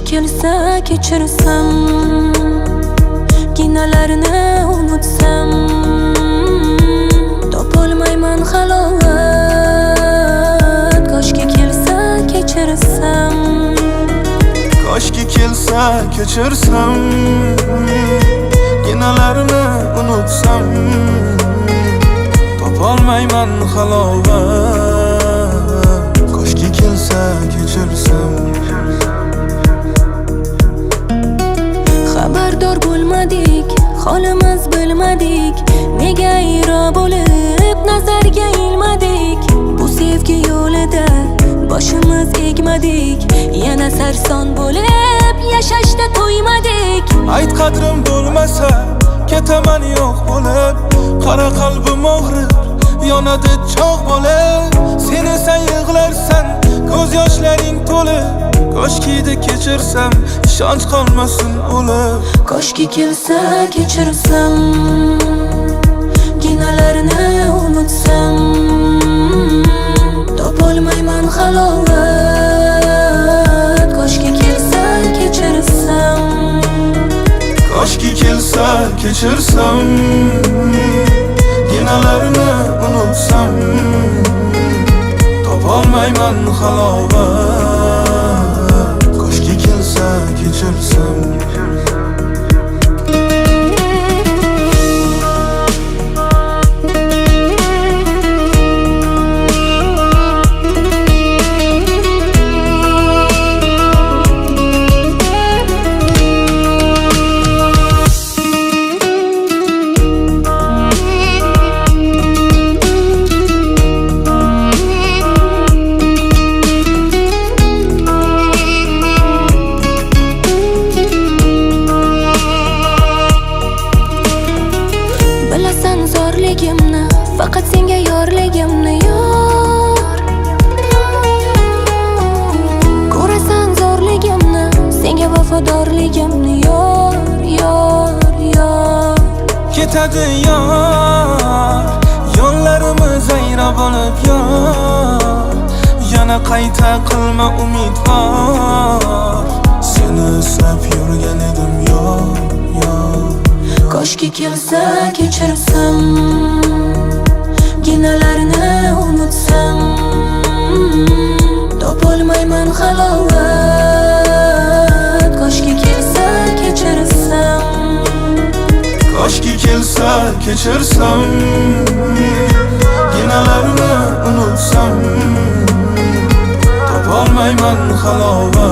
kelsa kechirsam, kinolarni unutsam, topolmayman halovat. Koshki kelsa kechirsam, koshki kelsa kechirsam, kinolarni unutsam, topolmayman halovat. Koshki kelsa kechirsam. Xabardor bo'lmadik, holimiz bilmadik, nega iro bo'lib nazarga ilmadik. Bu sevgi yo'lida boshimiz egmadik, yana sarson bo'lib yashashda to'ymadik. Ayt qadrim bo'lmasa ketaman yo'q bo'lib, qara qalbim og'rir, yonadi cho'g' bo'lib. Sen esa yig'larsan, ko'z yoshlaring to'lib. Koshkida kechirsam, ishonch qolmasin o'lib. Koshki kelsa kechirsam, kinolarni unutsam, topolmayman halovat. Koshki kelsa kechirsam, koshki kelsa kechirsam, kinolarni unutsam, topolmayman halovat. Koshki kelsa kechirsam. bilasan zo'rligimni, faqat senga yorligimni yor. Ko'rasan zo'rligimni, senga vafodorligimni yor, yor, yor. Ketadi yor, yo'llarimiz ayro bo'lib yor. Yana qayta qilma umid bor, seni eslab yurgan edim yor, yor. Koshki kelsa kechirsam, kinolarni unutsam, topolmayman halovat. Koshki kelsa kechirsam, koshki kelsa kechirsam, kinolarni unutsam, topolmayman halovat.